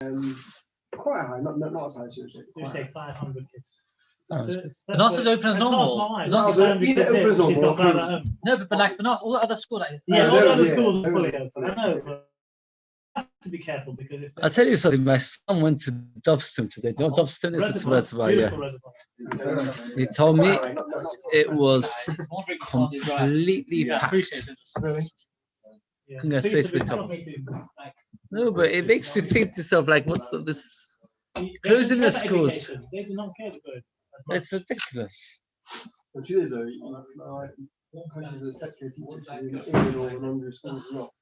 Quite high, not as high as Tuesday. Tuesday, 500 kids. Benos is open as normal. Benos No, but like Benos, all the other schools. Yeah, all the other schools are fully open. I know, but you have to be careful because if I'll tell you something. My son went to Dovestone today. You know what Dovestone is? It's a reservoir, yeah. He told me it was completely packed. Couldn't get space to come. No, but it makes you think to yourself, like, what's this? Closing the schools. They do not care to go. It's ridiculous. Which is though, one countries that secular teachers in or non schools as well.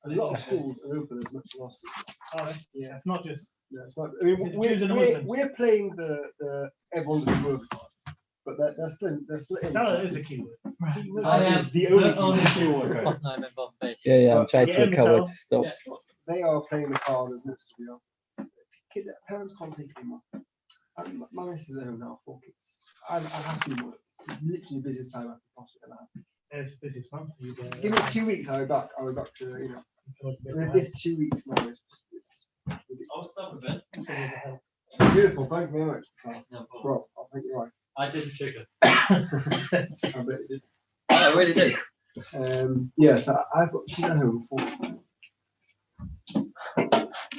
A lot of schools are open as much as last week. Oh, yeah, it's not just. Yeah, it's not. I mean, we're playing the everyone's been working hard, but they're still. That is a keyword. The only keyword. Yeah, I'm trying to recover it still. They are playing the card as much as we are. Parents can't take anymore. My missus is at home now, 4 kids. I'm happy with it. It's literally the busiest time I could possibly ever have. It's busy fun for you. Give me 2 weeks, I'll be back to, this 2 weeks now is beautiful, thank you very much. Rob, I'll thank you right. I did the chicken. I bet you did. I really did. Yeah, so she's at home 4 kids.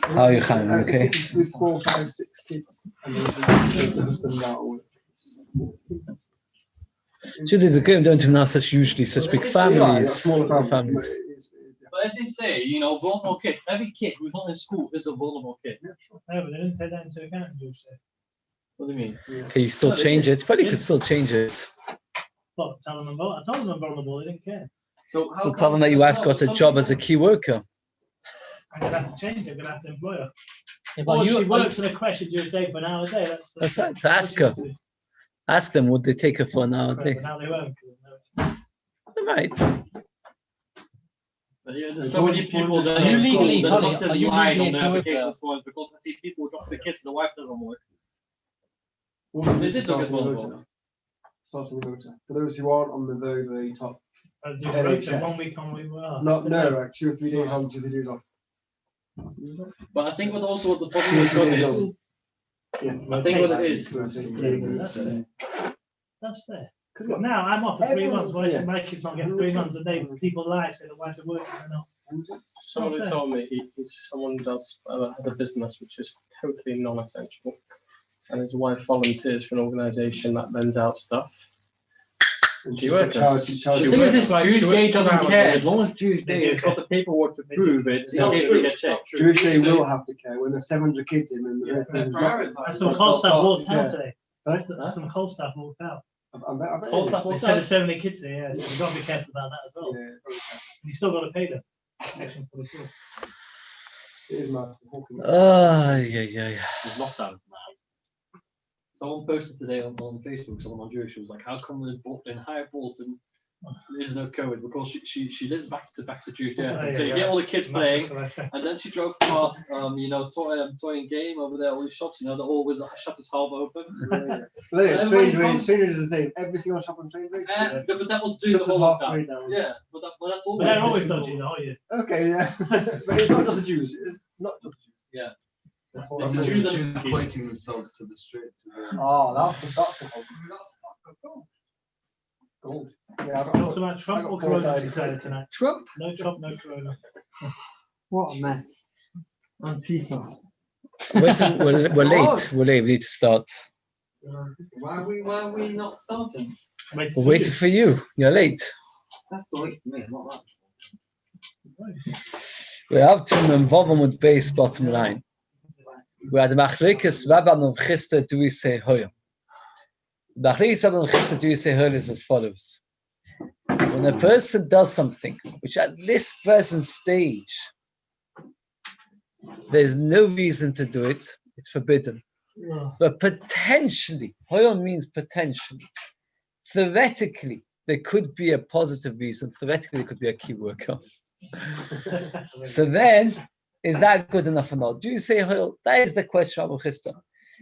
How are you, Khan? Okay. With 4, 5, 6 kids, and then the husband out. Truth is, good. Don't even have usually such big families. Smaller families. But as they say, vulnerable kids. Every kid who's not in school is a vulnerable kid. No, but they didn't take that into account. What do you mean? Can you still change it? Probably could still change it. Well, I told them I'm vulnerable. They didn't care. So tell them that your wife got a job as a key worker. I'm gonna have to change it. I'm gonna have to employ her. Yeah, or she works in a crash and Jewish day for an hour a day. That's right. So ask her. Ask them, would they take her for an hour a day? But now they won't. They might. There's so many people that Are you legally because I see people drop the kids, the wife doesn't work. This is not vulnerable. Starting the motor. For those who aren't on the very, very top. NHS. 1 week on, we were. No, like 2 or 3 days on, 2 or 3 days off. But I think what the problem we've got is. I think what it is. That's fair. Because now I'm off for 3 months. Why should my kids not get 3 months a day? People lie, say the wife is working. Someone who told me someone has a business which is totally non-essential, and his wife volunteers for an organisation that lends out stuff. She works. The thing is, Jewish Day doesn't care. As long as Jewish Day has got the paperwork to prove it, in case they get checked. Jewish Day will have to care when there's 700 kids in and some whole staff walked out today. Some whole staff walked out. They said there's 70 kids there, yeah. You've got to be careful about that as well. You still got to pay them. Action for the school. It is mad. There's lockdown now. Someone posted today on Facebook, someone on Jewish was like, how come in Higher Bolton there's no COVID? Because she lives back to Jewish Day. So you get all the kids playing, and then she drove past toy and game over there, all these shops, they're all with the shutters half open. Strange is the same. Every single shop on Strange Ways. But that was doing the whole lockdown. Yeah, but that's all. But they're always dodgy, though, yeah. Okay, yeah. But it's not just the Jews. It's not just the Jews. Yeah. That's what the Jews equating themselves to the street. Oh, that's the problem. Gold. Yeah, talks about Trump or Corona decided tonight. Trump? No Trump, no Corona. What a mess. Antifa. We're late. We're late. We need to start. Why are we not starting? We're waiting for you. You're late. That's the wait for me, not that. We have to involve with Beis bottom line. We had the Machlekes Rabban and Chista. Do we say hoya? The Machlekes Rabban and Chista. Do we say hoya is as follows: when a person does something which at this present stage there's no reason to do it, it's forbidden. But potentially, hoya means potentially. Theoretically, there could be a positive reason. Theoretically, there could be a key worker. So then, is that good enough or not? Do you say, that is the question of Chisda.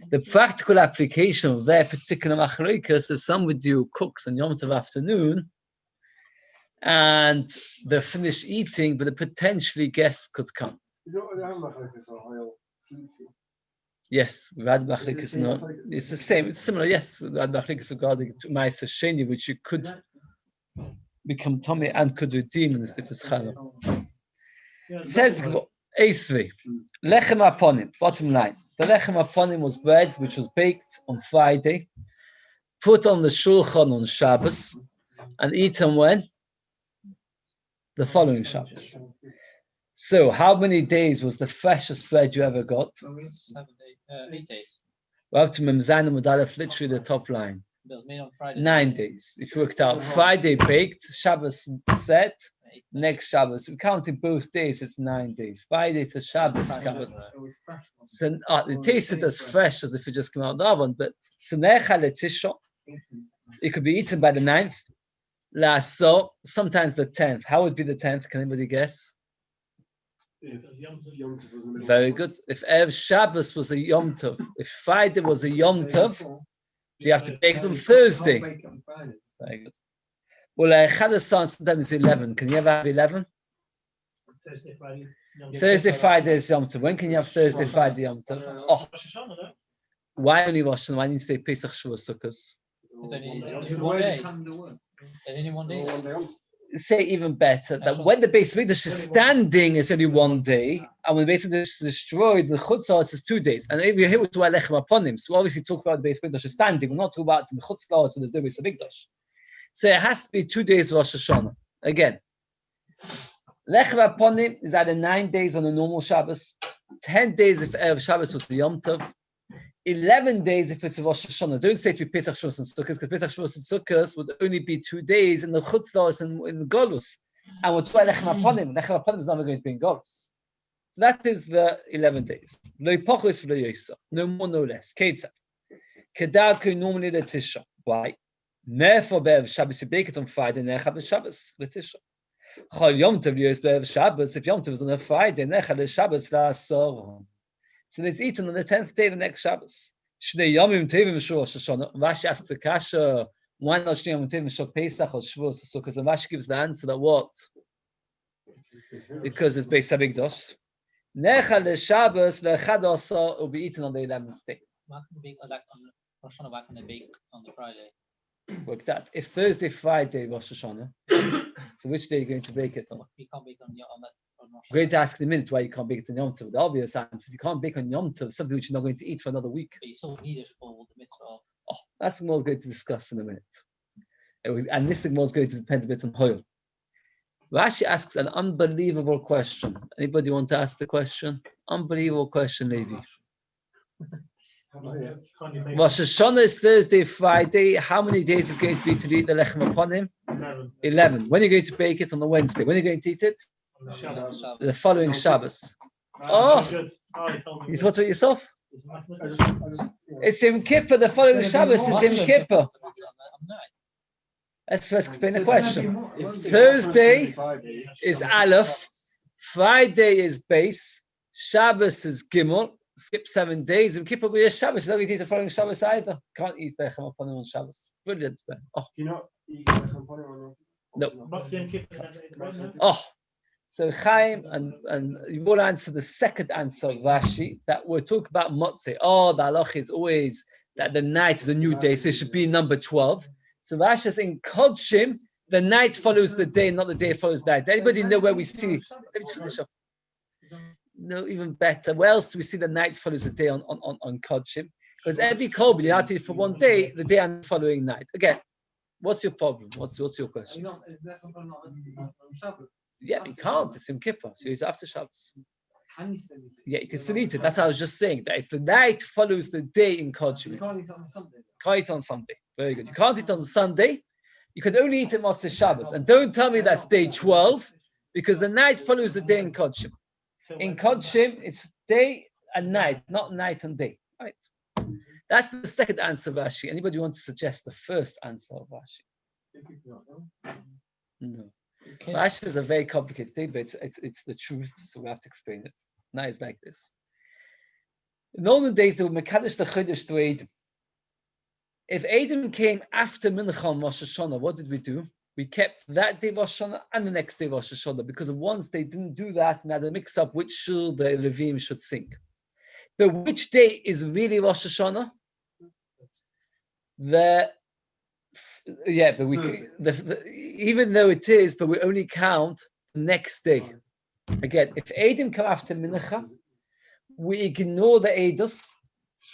The practical application of their particular machlokes is somebody who cooks on Yom Tov afternoon and they're finished eating, but the potentially guests could come. You don't really have machlokes on Hoyle. Yes, we had Machlikas. No, it's the same. It's similar. Yes, we had Machlikas regarding Ma'aser Sheni, which you could become Tommy and could redeem in the Sifas Chanah. It says Esvi, Lechem Aponim. Bottom line, the Lechem Aponim was bread which was baked on Friday, put on the Shulchan on Shabbos, and eaten when? The following Shabbos. So, how many days was the freshest bread you ever got? 7 days, 8 days. We're up to Memzanim Mudalef, literally the top line. It was made on Friday. 9 days. If you worked out Friday baked, Shabbos set, next Shabbos. We counted both days, it's 9 days. Friday to Shabbos. So it tasted as fresh as if it just came out of the oven, but it could be eaten by the 9th. So sometimes the 10th. How would be the 10th? Can anybody guess? Very good. If Erev Shabbos was a Yom Tov, if Friday was a Yom Tov, so you have to bake it on Thursday. Very good. Well, Chadasan sometimes 11. Can you ever have 11? Thursday, Friday is Yom Tov. When can you have Thursday, Friday, Yom Tov? Oh, why only Rosh Hashanah? Why didn't you say Pesach, Shavuot, Sukkot? It's only 1 day. There's only 1 day. Say even better that when the Beis Mikdash is standing, it's only 1 day, and when the Beis Mikdash is destroyed, the Chutz La'aretz is 2 days. And we're here with Lechem Aponim, so we obviously talk about the Beis Mikdash is standing. We're not talking about the Chutz La'aretz when there's no Beis Mikdash. So it has to be 2 days of Rosh Hashanah. Again, Lechem Aponim is either 9 days on a normal Shabbos, 10 days if Erev Shabbos was the Yom Tov, 11 days if it's a Rosh Hashanah. Don't say it to be Pesach, Shavuos, and Sukkot, because Pesach, Shavuos, and Sukkot would only be 2 days in the Chutz La'aretz and in the Golus. And what's why Lechem Aponim? Lechem Aponim is never going to be in Golus. So that is the 11 days. Lo Yipochos v'lo Yosa. No more, no less. Ketzat. Kedarku normally Letisha. Why? Therefore, Be'erev Shabbos you bake it on Friday, Necha b'Shabbos Letisha. Chol Yom Tov Yos Be'erev Shabbos. If Yom Tov is on a Friday, Necha leShabbos la'asor. So it's eaten on the 10th day, the next Shabbos. Shnei Yomim Tevim Shul Rosh Hashanah. Rashi asks a kasha, why not Shnei Yomim Tevim Shul Pesach or Shavuos? So because Rashi gives the answer that what? Because it's Beis Hamikdash. Necha leShabbos le'echad asar will be eaten on the 11th day. Why can they bake on Rosh Hashanah? Why can they bake on the Friday? Work that. If Thursday, Friday, Rosh Hashanah, so which day are you going to bake it on? You can't bake on Rosh Hashanah. We're going to ask in a minute why you can't bake it on Yom Tov. The obvious answer is you can't bake on Yom Tov something which you're not going to eat for another week. But you still need it for the mitzvah. Oh, that's the more we're going to discuss in a minute. And this thing more is going to depend a bit on Hoyle. Rashi asks an unbelievable question. Anybody want to ask the question? Unbelievable question, Levi. Rosh Hashanah is Thursday, Friday. How many days is going to be to eat the lechem upon him? 11. When are you going to bake it? On the Wednesday. When are you going to eat it? The following Shabbos. Oh, you thought of yourself? It's Yom Kippur. The following Shabbos is Yom Kippur. Let's first explain the question. Thursday is Aleph. Friday is Beis. Shabbos is Gimel. Skip 7 days. Yom Kippur will be a Shabbos. You don't eat the following Shabbos either. Can't eat lechem upon him on Shabbos. Brilliant, man. Oh. Do you not eat lechem upon him? No. Oh. So Chaim and you will answer the second answer of Rashi that we're talking about Motzei. Oh, the halach is always that the night is a new day, so it should be number 12. So Rashi is in Kodshim, the night follows the day, not the day follows the night. Anybody know where we see? Let me just finish up. No, even better. Where else do we see the night follows the day on Kodshim? Because every Kol you have to eat for 1 day, the day and the following night. Again, what's your problem? What's your question? Yeah, you can't. It's Yom Kippur, so it's after Shabbos. Yeah, you can still eat it. That's what I was just saying. That if the night follows the day in Kodshim. You can't eat on Sunday. Can't eat on Sunday. Very good. You can't eat on Sunday. You can only eat it Motzei Shabbos. And don't tell me that's day 12, because the night follows the day in Kodshim. In Kodshim, it's day and night, not night and day. Right. That's the second answer of Rashi. Anybody want to suggest the first answer of Rashi? No. Okay. Rashi is a very complicated thing, but it's the truth, so we have to explain it. Now it's like this. In olden days, they were Mekadesh the Chodesh to Edom. If Edom came after Mincha on Rosh Hashanah, what did we do? We kept that day Rosh Hashanah and the next day Rosh Hashanah, because once they didn't do that and had a mix-up which shul the Levim should sing. But which day is really Rosh Hashanah? But even though it is, but we only count the next day. Again, if Eidim come after Mincha, we ignore the Eidos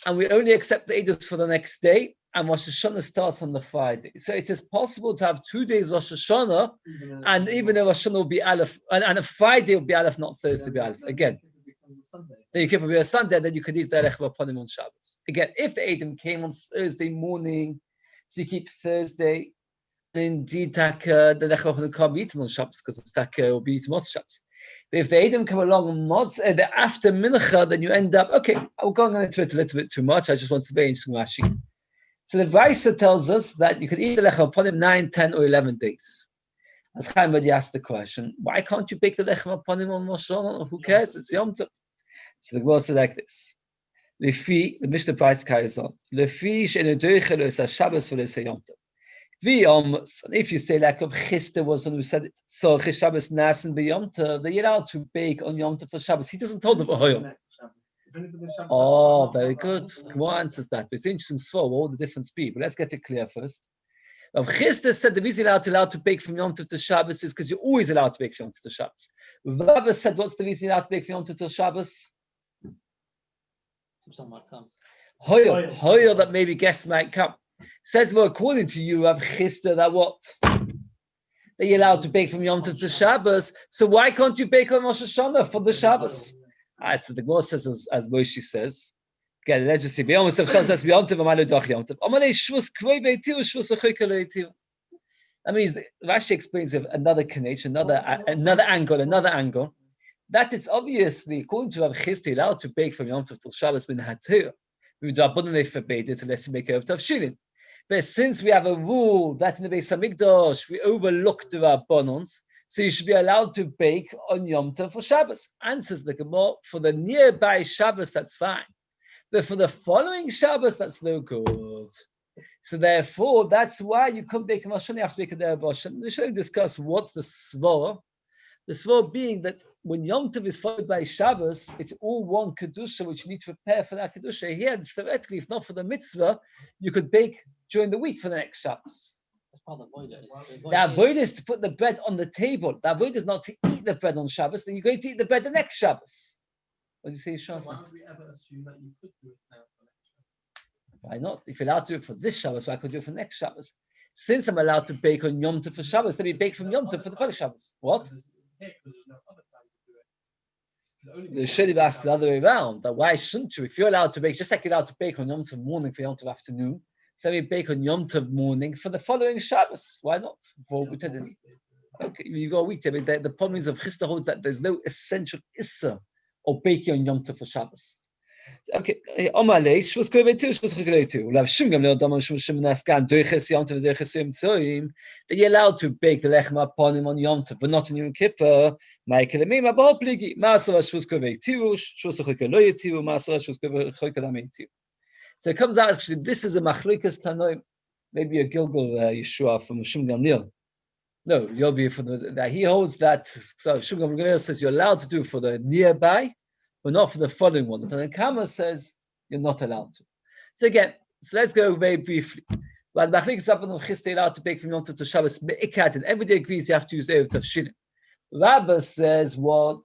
and we only accept the Eidos for the next day, and Rosh Hashanah starts on the Friday. So it is possible to have 2 days Rosh Hashanah, and even though Rosh Hashanah will be Aleph, and a Friday will be Aleph, not Thursday will be Aleph. Again, then you can be a Sunday, then you could eat the Lechem upon him on Shabbos. Again, if the Eidim came on Thursday morning, so you keep Thursday, and indeed the Lechem upon him can't be eaten on Shabbos because the will be eaten on Shabbos. But if the Eidim come along after Mincha, then you end up, okay, I'm going into it a little bit too much. I just want to be in Rashi. So the Vaisa tells us that you can eat the Lechem upon him 9, 10, or 11 days. As Chaim already asked the question, why can't you bake the Lechem upon him on Rosh Hashanah? Who cares? It's Yom Tov. So the Gemara says like this. Lefi, the Mishnah Price carries on. Lefi she'enu doichel lo yisa Shabbos v'lo yisa Yom Tov. And if you say like of Chista was one who said it, so Shabbos nasen b'Yom Tov, they're allowed to bake on Yom Tov for Shabbos. He doesn't tell them Hoyom. Oh, very good. Gemara answers that. But it's interesting what all the difference be. But let's get it clear first. Rav Chista said the reason you're allowed to bake from Yom Tov to Shabbos is because you're always allowed to bake from Yom Tov to Shabbos. Rava said, what's the reason you're allowed to bake from Yom Tov to Shabbos? Someone might come. Hoyer, that maybe guests might come. Says, well, according to you, Rav Chista, that what? That you're allowed to bake from Yom Tov to Shabbos. So why can't you bake on Rosh Hashanah for the Shabbos? So the Gemara says, as Moshe says, again, let's just see. That means Rashi explains another connection, another angle. That it's obviously, according to Rav Chista, allowed to bake from Yom Tov till Shabbos bin Hatir. We do abundantly forbade it unless you make it of Shilin. But since we have a rule that in the Beis Hamikdash we overlook the Rabbanons, so you should be allowed to bake on Yom Tov for Shabbos. Answers the Gemara, for the nearby Shabbos, that's fine. But for the following Shabbos, that's no good. So therefore, that's why you couldn't bake on Rosh Hashanah, you have to bake on the Rosh Hashanah. We should discuss what's the svara. The svara being that when Yom Tov is followed by Shabbos, it's all one kedusha which you need to prepare for that kedusha. Here, theoretically, if not for the mitzvah, you could bake during the week for the next Shabbos. That's part of the avodah. The avodah is to put the bread on the table. The avodah is not to eat the bread on Shabbos. Then you're going to eat the bread the next Shabbos. What do you say, Shah? Why would we ever assume that you could do it now for next Shabbos? Why not? If you're allowed to do it for this Shabbos, why could you do it for next Shabbos? Since I'm allowed to bake on Yom Tov for Shabbos, then we bake from Yom Tov for the following Shabbos. What? They should have asked the other way around. That why shouldn't you? If you're allowed to bake, just like you're allowed to bake on Yom Tov morning for Yom Tov afternoon, so we bake on Yom Tov morning for the following Shabbos. Why not? Okay, you go a week. The problem is of Chista holds that there's no essential issa of baking on Yom Tov for Shabbos. Okay, Omalei Shvus Kovetu Shvus Chikleitu. Ulav Shimgam Leo Damon Shvus Naskan Doiches Yom Tov Doiches Yom Tzoim. That you're allowed to bake the lechem upon him on Yom Tov, but not on Yom Kippur. Michael Mima Bahopligi Masava Shvus Kovetu Shvus Chikleitu Masava Shvus Kovetu. So it comes out actually. This is a machlikas tanoim, maybe a Gilgal Yeshua from Shum Gamliel. No, Yomi for that he holds that. So Shum Gamliel says you're allowed to do for the nearby, but not for the following one. And then Kama says you're not allowed to. So again, let's go very briefly. But the machlikas Rabbanon Chista allowed to bake from Yom Tov to Shabbos me'ikat, and everybody agrees you have to use the Erev Tavshilin. Rabba says what?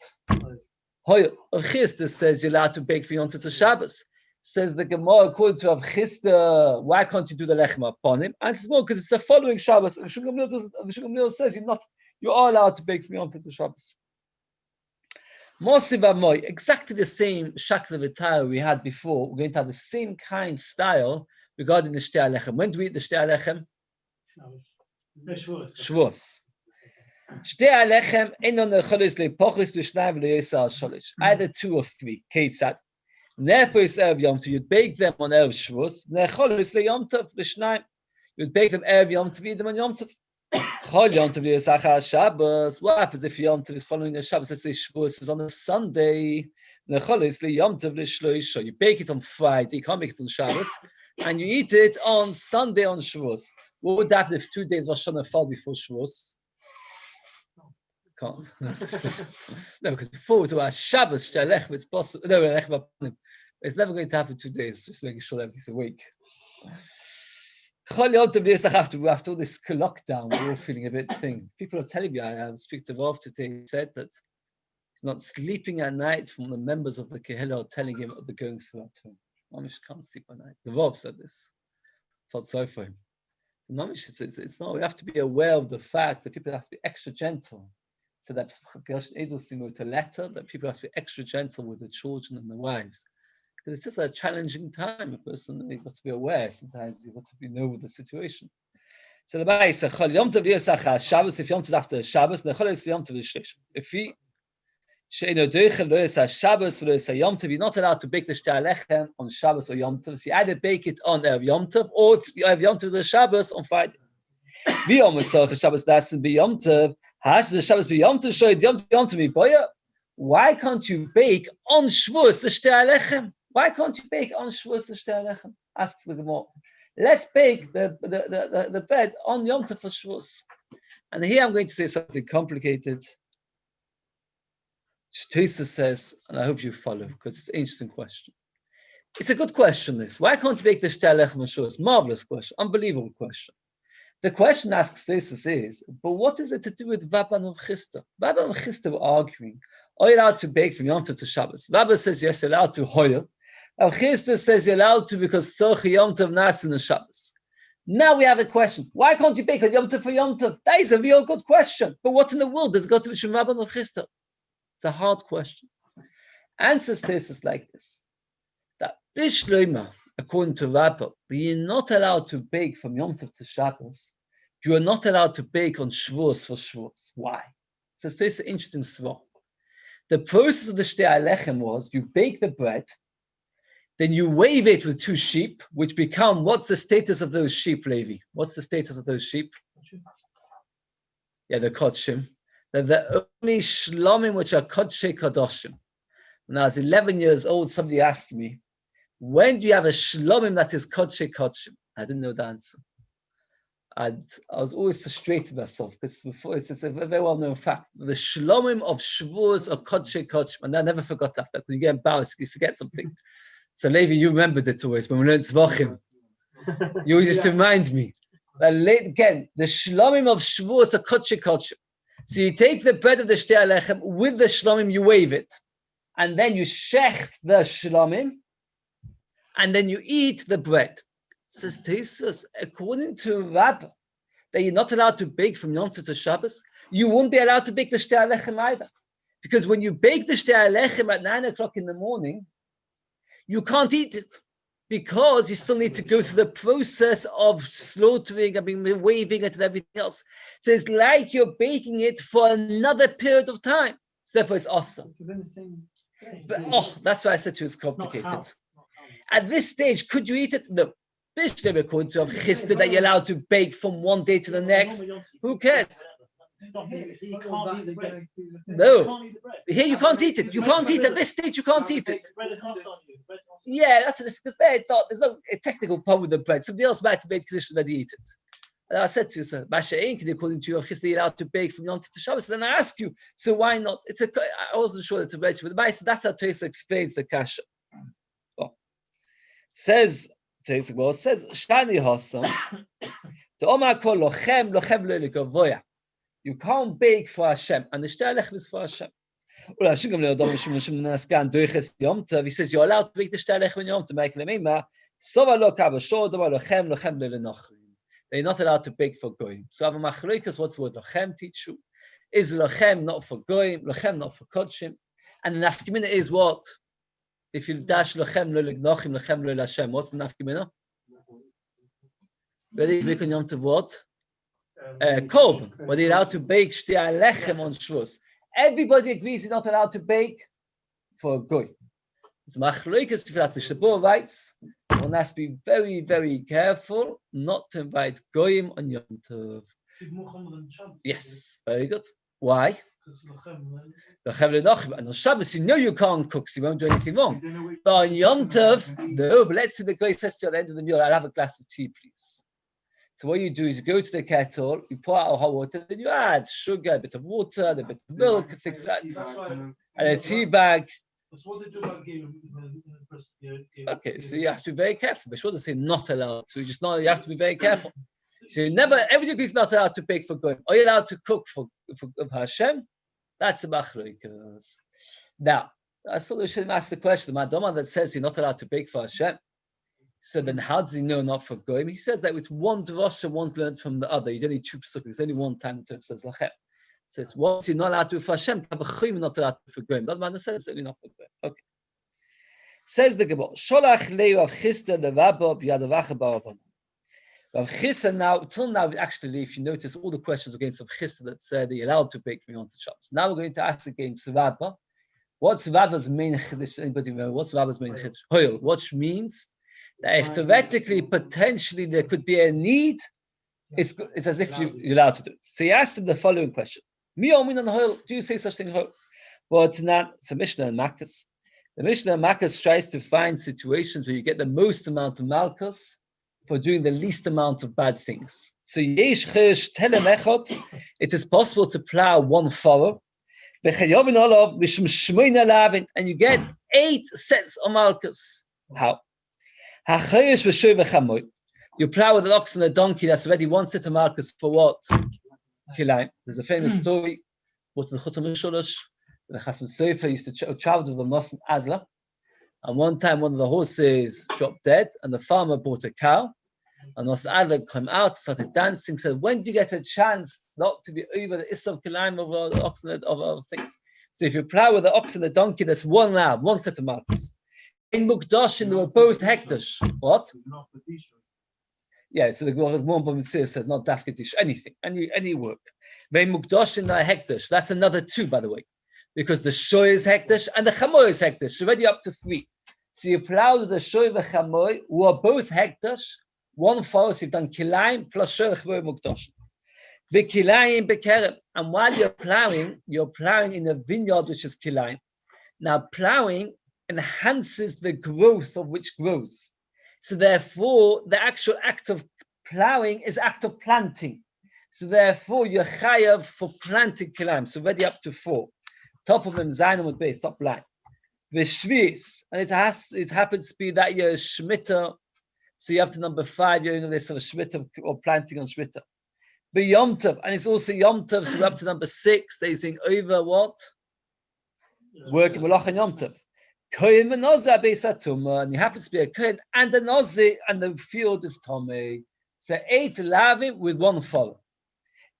Hoyer Chista says you're allowed to bake from Yom Tov to Shabbos. Says the Gemara, according to Rav Chista, why can't you do the lechem upon him? And it's more because it's the following Shabbos. And Shulchan Aruch says you are allowed to bake from Yom Tov to Shabbos. Mosiv Amoy, exactly the same shakla v'tayah we had before. We're going to have the same kind style regarding the shtei alechem. When do we eat the shtei alechem? Shavuos. Shtei alechem enon necholos lepochos b'shnayim v'loyosar sholish. Either 2 or 3. Keitzad. Therefore, it's Erev Yom Tov. You'd bake them on Erev Shavuos. Nechol is Yom Tov l'shnayim. You'd bake them Erev Yom Tov. Eat them on Yom Tov. Chol Yom Tov yisachar Shabbos. What happens if Yom Tov is following the Shabbos? Let's say Shavuos is on a Sunday. Nechol is Yom Tov l'shloisha. You bake it on Friday. You can't make it on Shabbos, and you eat it on Sunday on Shavuos. What would happen if 2 days Rosh Hashanah fell before Shavuos? Can't. No, because before to our Shabbos, it's possible. No, It's never going to happen 2 days, just making sure everything's awake. After all this lockdown, we're all feeling a bit thin. People are telling me, I speak to Rav today, he said that he's not sleeping at night from the members of the Kehillah are telling him what they're going through at home. Mamish can't sleep at night. The Rav said this. Felt sorry for him. Mamish, it's not, we have to be aware of the fact that people have to be extra gentle. So that wrote a letter that people have to be extra gentle with the children and the wives. Because it's just a challenging time. A person, you've got to be aware. Sometimes you've got to know the situation. So the Beis says, Shabbos, if Yom Tov is after Shabbos, the Chol is Yom Tov is Shlish. If he Sheino Deichel lo is Shabbos, lo is Yom Tov, you're not allowed to bake the Shtei Alechem on Shabbos or Yom Tov. So you either bake it on Yom Tov, or if you have Yom Tov the Shabbos on Friday. Wie Omer Shabbos das be Yom Tov, has the Shabbos be Yom Tov, show it Yom Tov be Boya. Why can't you bake on Shavuos the Shtei Alechem? Why can't you bake on Shavuos the Shtei Alechem? Asks the Gemara. Let's bake the bread on Yom Tov for Shavuos. And here I'm going to say something complicated. Teresa says, and I hope you follow, because it's an interesting question. It's a good question, this. Why can't you bake the Shtei Alechem on Shavuos? Marvelous question, unbelievable question. The question asks Teresa is, but what is it to do with Rabban and Chisda? Rabban and Chisda were arguing, are you allowed to bake from Yom Tov to Shabbos? Rabban says yes, you're allowed to Hoyer. Now Chisda says you're allowed to because Sochi Yom Tov Nasin and Shabbos. Now we have a question. Why can't you bake on Yom Tov for Yom Tov? That is a real good question. But what in the world does it got to be from Rabban and Chisda? It's a hard question. Answers to this is like this. That Bishloima, according to Rabba, you're not allowed to bake from Yom Tov to Shabbos. You are not allowed to bake on Shavuos for Shavuos. Why? So this is an interesting svah. The process of the Shtei Alechem was you bake the bread, then you wave it with 2 sheep, which become, what's the status of those sheep, Levi? What's the status of those sheep? Yeah, the Kodshim. They're the only Shlomim which are Kodshei Kadoshim. When I was 11 years old, somebody asked me, when do you have a Shlomim that is Kodshei Kodshim? I didn't know the answer. And I was always frustrated myself because it's a very well-known fact. The Shlomim of Shavuos are Kodshei Kodshim, and I never forgot after. When you get embarrassed, you forget something. So Levi, you remembered it always when we learned Tzvachim. You always used to remind me. But again, the Shlomim of Shavuos are Kodshei Kodshim. So you take the bread of the Shtei Alechem with the Shlomim, you wave it, and then you shecht the Shlomim, and then you eat the bread. Says Tesis, according to Rabbah, that you're not allowed to bake from Yom Tov to Shabbos, you won't be allowed to bake the Shtei Alechem either. Because when you bake the Shtei Alechem at 9 o'clock in the morning, you can't eat it because you still need to go through the process of slaughtering and waving it and everything else. So it's like you're baking it for another period of time. So therefore it's awesome. But, that's why I said to you it's complicated. At this stage, could you eat it? No. According to Chisda that you're allowed to bake from one day to the next. Who cares? No. Here you can't eat it. You can't eat it. At this stage, you can't eat it. Yeah, that's because they thought there's no technical problem with the bread. Somebody else might have made condition that they eat it. And I said to you, sir, according to your Chisda, you're allowed to bake from Yom Tov to Shabbos. Then I ask you, so why not? I wasn't sure it's a mention, but the Beis, that's how Teresa explains the kasha. Well, says Shani Hassam, to Omar Kol Lochem Lo Legavoya. You can't bake for Hashem, and the Shtei Alechem is for Hashem. He says you're allowed to bake the Shtei Alechem in Yom Tov. They're not allowed to bake for Goyim. So I have a machlokas, what's the word Lochem teach you? Is Lochem not for Goyim, Lochem not for Kodshim? And the nafkamina is what? If you dash Lochem lo Lignochim, Lochem lo Hashem, what's the nafkamina? Ready to bake on Yom Tov what? Korban. Were they allowed to bake Shtei Alechem on Shavuos? Everybody agrees you're not allowed to bake for a goy. It's machlokas for that. Mishabur writes, one has to be very, very careful not to invite goyim on Yom Tov. Yes, very good. Why? And on Shabbos, you know you can't cook, so you won't do anything wrong. But on Yom Tov, no. But let's say the goy says to you at the end of the meal, I'll have a glass of tea, please. So what you do is you go to the kettle, you pour out hot water, then you add sugar, a bit of water, a bit of milk, things like that, and a tea bag. So what did you do about giving? Okay, so you have to be very careful. But what does say not allowed to? Just not. You have to be very careful. So you never. Everybody is not allowed to bake for goyim. Are you allowed to cook for Hashem? That's a machlokas. Now, I saw we should ask the question. The Madonna that says you're not allowed to bake for Hashem. So then, how does he know not for goyim? He says that it's one drasha, one's learned from the other. You don't need two psukim. There's only one time the Torah says lachem. So it's once you're not allowed to do for Hashem, you're not allowed to for goyim. That man says it's only not for goyim. Okay. Says the Gemara, Sholach lei Rav Chisda levabo b'yadavacha ba'avon. Rav Chisda now, till now, actually, if you notice, all the questions against Rav Chisda that said they're allowed to bake for Yom Shabbos. Now we're going to ask against Rabba. What's Rabba's main chiddush? Anybody remember? What's Rabba's main chiddush? Hoil, which means that if theoretically, potentially, there could be a need, it's as if you're allowed to do it. So he asked him the following question. Mi omin on Hoil, do you say such thing, Hoil? Well, it's not. It's a Mishnah and Makkas. The Mishnah and Makkas tries to find situations where you get the most amount of malchus for doing the least amount of bad things. So yesh chesh telem echot, it is possible to plow one furrow, and you get 8 sets of malchus. How? You plow with an ox and a donkey, that's already 1 set of malchus for what? Kilayim. There's a famous story. What's the Chutzah Misholosh? The Chasam Sofer used to travel with a Nos and Adler. And one time, one of the horses dropped dead, and the farmer bought a cow. And Nos Adler came out, started dancing, said, when do you get a chance not to be over the Issav Kilayim of the ox and of a thing? So if you plow with the ox and the donkey, that's 1 lab, 1 set of malchus. In Mukdashin, they were both hektish. What? Yeah, so the one says not dafketish, anything, any work. Vein Mukdashin are hektish. That's another 2, by the way, because the shoy is hektish and the chamoy is hektish. Already up to 3. So you plow with the shoy and the chamoy, who are both hektish. 1 forest, you've done kilayim plus shoy and chamoy Mukdashin. The kilayim bekerem, and while you're plowing in a vineyard which is kilayim. Now plowing enhances the growth of which grows. So therefore, the actual act of plowing is act of planting. So therefore, you're chayav for planting kilayim. So already up to 4. Top of them, Zayin with Beis, top line. The shvis, and it happens to be that you're shmita. So you have to number 5. You're in this sort of shmita or planting on shmita. The Yom Tov, and it's also Yom Tov. So we're up to number 6. That is being over what? Working Malach and Yom Tov. Kohen v'nozeh beisatuma, and he happens to be a kohen and a nozeh, and the field is tomei. So 8 lavim with 1 follow.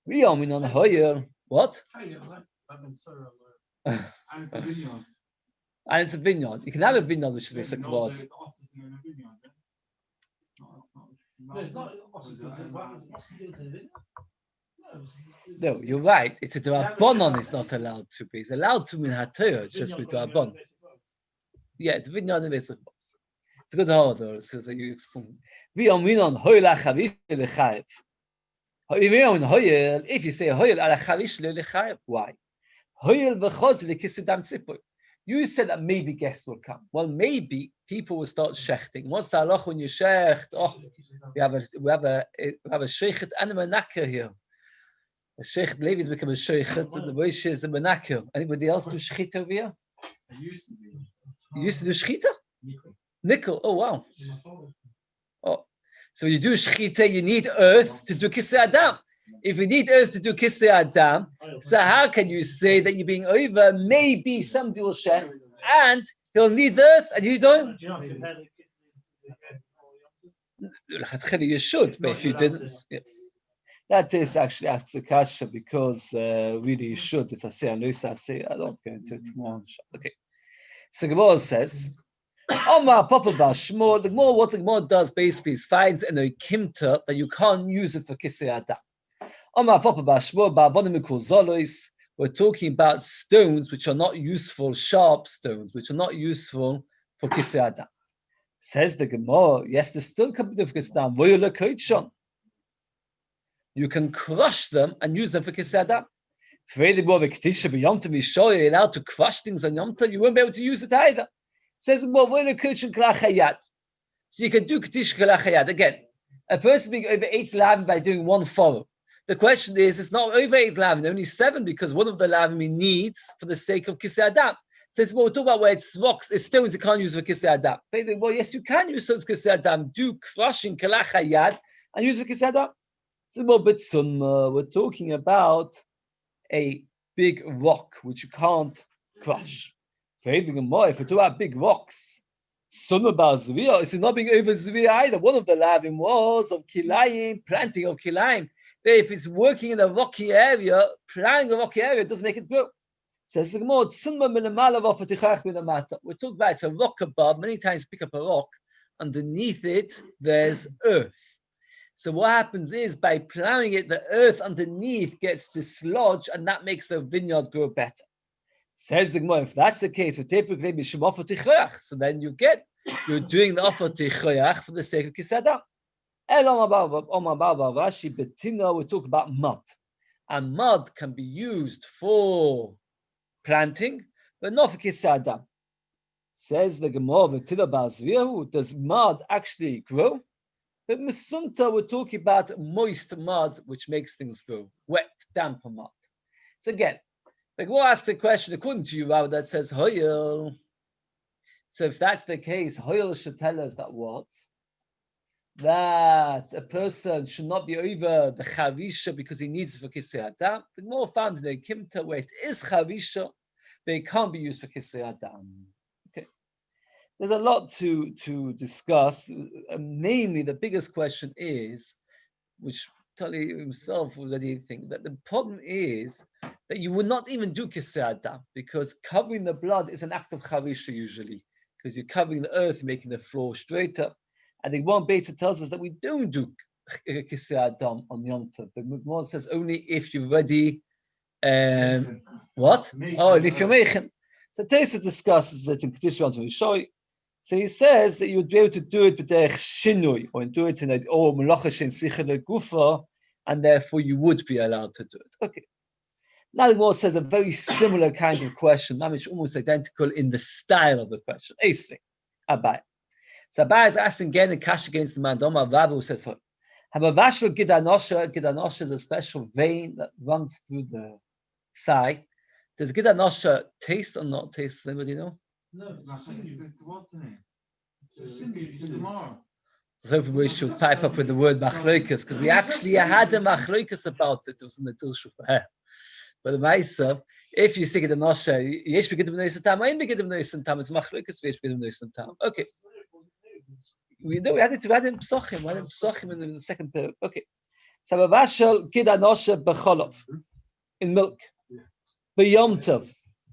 We are on hoyer. What? And it's a vineyard. You can have a vineyard which is a class. No, you're right. It's a drabonon. It's not allowed to be. It's allowed to be in haTorah. It's just with drabon. Yeah, it's a vineyard in Beis. It's a good order. So that you explain. We are on hoyer lachavish lechayev. If you say hoyer lachavish lechayev, why? Hoyer v'chos lekisudam tzipor. You said that maybe guests will come. Well, maybe people will start shechting. What's the halach when you shecht? Oh, we have a sheichet and a menakeh here. The sheichet Levi's become a sheichet, and the Beis is a menakeh. Anybody else do shechita over here? You used to do shechita? Nickel. Oh wow. Oh, so you do shechita. You need earth to do kisei adam. If you need earth to do kisei adam, so how can you say that you're being over? Maybe somebody will shech, and he'll need earth, and you don't. You should, but if you didn't, yes. That is actually asks the kasha because really you should. If I say I don't go into it more. Okay. So Gemara says, Omar Papa Bashmor, the Gemara, what the Gemara does basically is finds in a kimta that you can't use it for kisei adam. Omar Papa Bashmor, Ba'avonim Mikol Zolois, we're talking about stones which are not useful, sharp stones, which are not useful for kisei adam. Says the Gemara, yes, they still can be for kisei adam. You can crush them and use them for kisei adam. You're allowed to crush things on Yom Tov, you won't be able to use it either. It says, so you can do Ketish Kalachayat. Again, a person being over 8 lavim by doing 1 furrow. The question is, it's not over 8 lavim, only 7, because one of the lavim he needs for the sake of Kisei Adam. Says, well, we're talking about where it's rocks, it's stones you can't use for Kisei Adam. Well, yes, you can use stones for Kisei Adam. Do crushing Kalach Hayad and use for Kisei Adam. Says, well, but we're talking about a big rock which you can't crush. If we're talking about big rocks, this is not being over Zvia either. One of the lavim was of Kilayim, planting of Kilayim. If it's working in a rocky area, planting a rocky area doesn't make it grow. Says the Gemara, we're talking about it's a rock above. Many times pick up a rock. Underneath it, there's earth. So what happens is by plowing it, the earth underneath gets dislodged, and that makes the vineyard grow better. Says the Gemara, if that's the case, so then you're doing the offer tichoyach for the sake of kisada. We talk about mud, and mud can be used for planting, but not for kisada. Says the Gemara, does mud actually grow? But Mesunta, we're talking about moist mud, which makes things grow, wet, damp mud. So again, like we'll ask the question according to you, Rabbi, that says Hoyel. So if that's the case, Hoyel should tell us that what? That a person should not be over the chavisha because he needs it for kisei adam. The more found in the kimta where it is chavisha, but it can't be used for kisei adam. Okay. There's a lot to discuss. Namely, the biggest question is, which Tali himself already think that the problem is that you would not even do kisei adam because covering the blood is an act of chavisha usually because you're covering the earth, making the floor straighter. And the one Beta tells us that we don't do kisei adam on Yom Tov. The Gemara says only if you're ready. What? Oh, if you're making. So Tesa discusses it in Kedusha Yom Tov. Show you. So he says that you would be able to do it b'derech shinui, or do it in a melacha shein sicha legufa, and therefore you would be allowed to do it. Okay. Now the Gemara says a very similar kind of question, almost identical in the style of the question. Esri, Abai. So Abai is asking again the kash against the man. Doma Rabbi who says, "Hamavashel gidanosha." Gidanosha is a special vein that runs through the thigh. Does gidanosha taste or not taste? Does anybody know? No, it's what's the name? It's tomorrow. I was hoping we should pipe up with the word machloikas because we actually had a machloikas about it. It was in the tilshu for her. But the Maisa, if you say gidanosha, yesh begid b'nois tam, ayin begid b'nois tam. It's machloikas, yesh begid b'nois tam. Okay. We know we had in Pesachim. We had in Pesachim in the second period. Okay. So Mavashal gidanosha b'cholov in milk. B'yom tov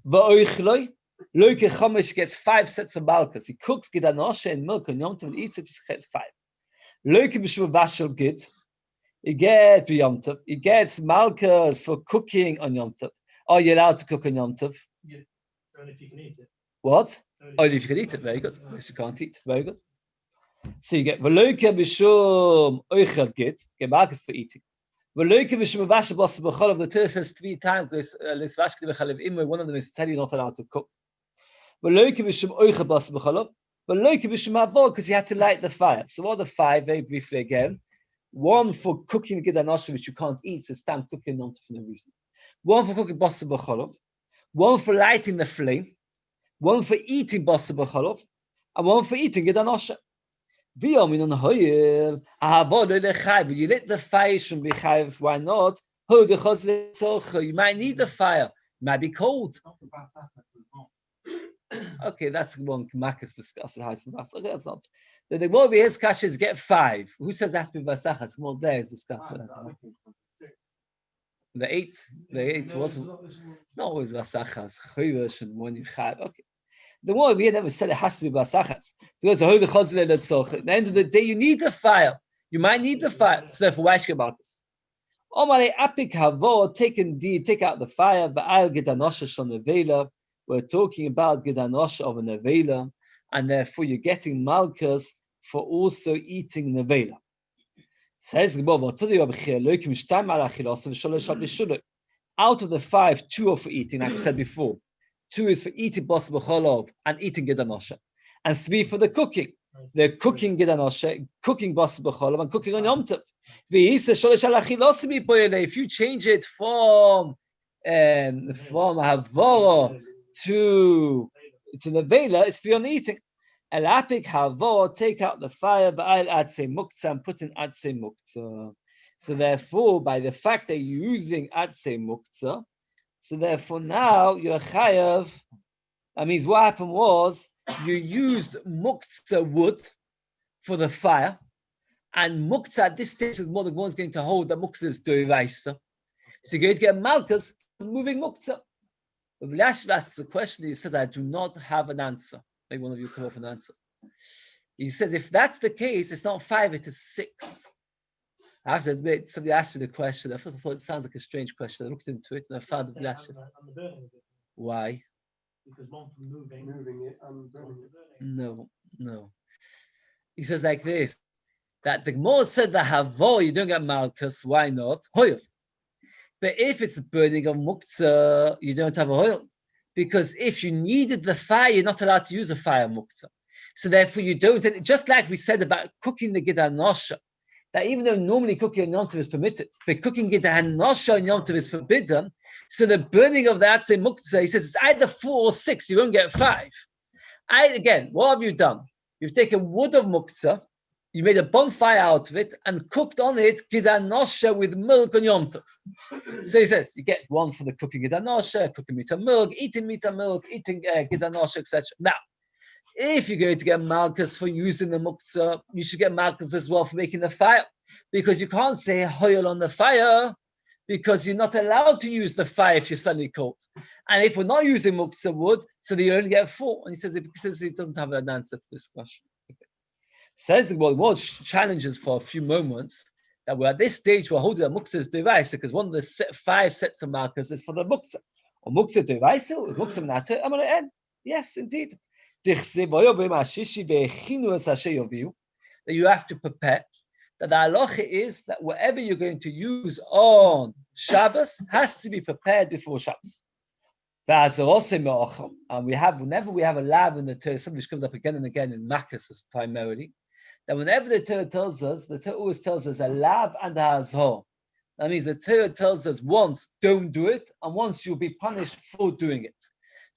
v'oichloi. Loike Chomish gets 5 sets of malchus. He cooks gidanosha in milk on Yom Tov and eats it. He gets 5. Loike b'shul vashel gid. He gets Yom Tov. He gets malchus for cooking on Yom Tov. Are you allowed to cook on Yom Tov? Yeah, only if you can eat it. What? Only if you can eat it. Very good. Yes, you can't eat. Very good. So you get Loike b'shul oichel gid. Get malchus for eating. Loike b'shul vashel b'as b'cholav. The Torah says 3 times. One of them is tell you not allowed to cook. Because you had to light the fire. So what are the 5? Very briefly again. 1 for cooking gidanosha, which you can't eat, so stand cooking not for no reason. 1 for cooking basa b'cholov. 1 for lighting the flame. 1 for eating basa b'cholov. And 1 for eating gidanosha. But you lit the fire from bechayev. Why not? You might need the fire. It might be cold. Okay, that's one Makas discussed. Okay, that's not. The more we his kash is get 5. Who says that's be vasachas? More there is discussed. The 8 wasn't. No, it was vasachas. Chayush and one you have. Okay. The more we never said it has to be vasachas. So it's a whole chazle let's talk. At the end of the day, you need the fire. You might need the fire. So therefore, why should Makas? Omale apik havo take out the fire. But I'll get anosha shon nevela. We're talking about gidanosha of a nevela, and therefore you're getting malchus for also eating nevela. Says the Gemara, out of the 5, 2 are for eating, like I said before. 2 is for eating bas b'cholov and eating gidanosha, and 3 for the cooking. They're cooking gidanosha, cooking bas b'cholov, and cooking on Yom Tov. If you change it from havora to It's an avela, it's for your eating. Elapik havo, take out the fire, ba'al atse muktzah, and put in atse muktzah. So therefore, by the fact that you're using atse muktzah, so therefore now you're chayav. That means what happened was you used muktzah wood for the fire, and muktzah at this stage is more than one's going to hold that muktzah is doiraisa. So you're going to get malchus for moving muktzah. But Rashi asks a question. He says, "I do not have an answer." Maybe one of you come up with an answer. He says, if that's the case, it's not 5, it is 6. I have to admit, somebody asked me the question. At first I thought it sounds like a strange question. I looked into it and I found it Rashi. Why? Because one from moving it and burning it. No. He says like this, that the Gemara said that havo, you don't get malchus, why not? Hoil. But if it's the burning of muktzah, you don't have a hoil. Because if you needed the fire, you're not allowed to use a fire muktzah. So therefore you don't, just like we said about cooking the Gid HaNosha, that even though normally cooking on Yom Tov is permitted, but cooking Gid HaNosha on Yom Tov is forbidden, so the burning of the Atzei Muktzah, he says it's either 4 or 6, you won't get 5. Again, what have you done? You've taken wood of Muktzah, you made a bonfire out of it, and cooked on it Gid HaNosha with milk on Yom Tov. So he says, you get one for the cooking Gid HaNosha, cooking meat and milk, eating meat and milk, eating Gid HaNosha, etc. Now, if you're going to get malchus for using the muktzah, you should get malchus as well for making the fire. Because you can't say hoil on the fire, because you're not allowed to use the fire if you're suddenly cold. And if we're not using muktzah wood, so then you only get 4. And he says he doesn't have an answer to this question. Okay. Says the world challenges for a few moments that we're at this stage we're holding that muktzah is devaisa, because one of the 5 sets of malchus is for the muktzah. Or muktzah devaisa, or muktzah nata, I'm going to end. Yes, indeed. That you have to prepare. That the halacha is that whatever you're going to use on Shabbos has to be prepared before Shabbos. And whenever we have a lab in the Torah, something which comes up again and again in Makkas primarily, that whenever the Torah tells us, the Torah always tells us a lab and a hazor. That means the Torah tells us once, don't do it, and once you'll be punished for doing it.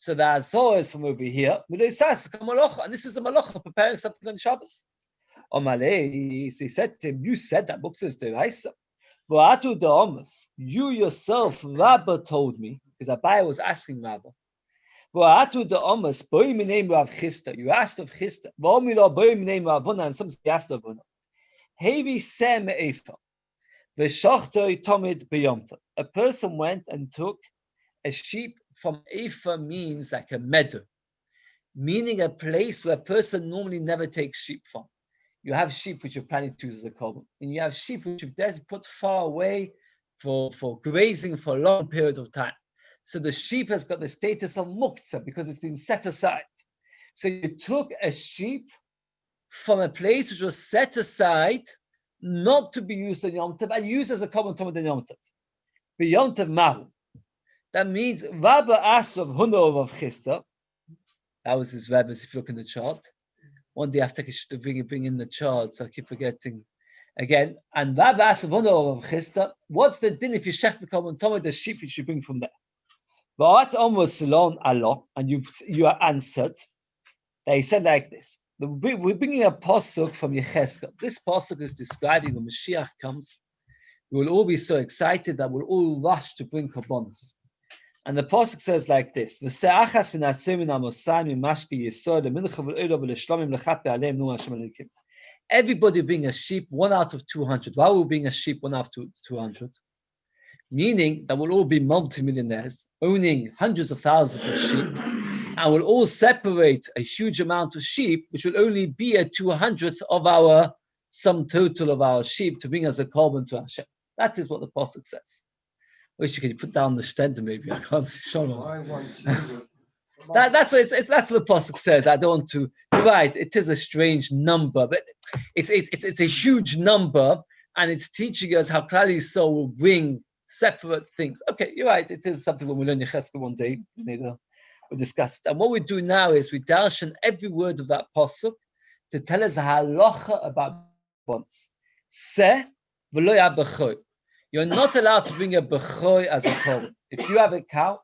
So the Azor is from over here, and this is a malacha preparing something on Shabbos. He said to him, you said that muktzah is deraisa. You yourself, Rabba told me, because Abai was asking Rabba. You asked of Chista. And some asked of Avona. A person went and took a sheep from Ephah, means like a meadow, meaning a place where a person normally never takes sheep from. You have sheep which you're planning to use as a korban, and you have sheep which you've put far away for grazing for a long period of time. So the sheep has got the status of muktzah because it's been set aside. So you took a sheep from a place which was set aside not to be used on Yom Tov and used as a korban on Yom Tov. Yom Tov Mahu. That means Rabba asked of Hunor of Chista. That was his rabbis, if you look in the chart. One day I have to bring in the chart, so I keep forgetting again. And Rabba asked of Hunor of Chista, what's the din if you shech the korban tomid, the sheep you should bring from there? But almost salon Allah, and you are answered. They said like this. We're bringing a pasuk from Yecheskel. This pasuk is describing when Mashiach comes. We will all be so excited that we'll all rush to bring korbanos. And the pasuk says like this: everybody being a sheep, 1 out of 200. Why will being a sheep 1 out of 200? Meaning that we'll all be multimillionaires, owning hundreds of thousands of sheep, and we'll all separate a huge amount of sheep, which will only be a 200th of our sum total of our sheep to bring as a korban to Hashem. That is what the pasuk says. Wish you could put down the stender, maybe. I can't show them. That's what that's what the pasuk says. I don't want to. You're right. It is a strange number, but it's a huge number, and it's teaching us how Klal Yisrael will bring separate things. Okay, you're right. It is something when we learn Yecheskel one day. We'll discuss it. And what we do now is we darshan every word of that pasuk to tell us a halacha about bonds. Se v'lo yabachoi. You're not allowed to bring a bechoi as a korban. If you have a cow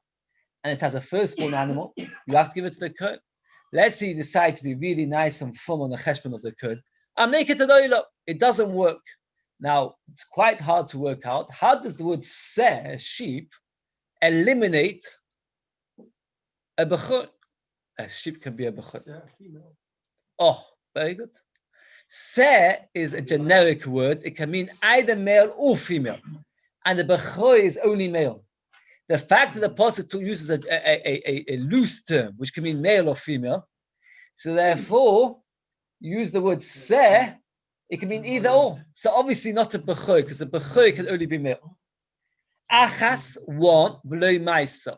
and it has a firstborn animal, you have to give it to the kohen. Let's say you decide to be really nice and fun on the cheshbon of the kurd, and make it an oila. It doesn't work. Now, it's quite hard to work out. How does the word seh, sheep, eliminate a bechor? A sheep can be a bechor. Oh, very good. Seh is a generic word. It can mean either male or female. And the bechor is only male. The fact that the pasuk uses a loose term, which can mean male or female, so therefore, use the word seh, it can mean either or. So obviously not a bechor, because a bechor can only be male. Achas, one, v'loi maisa.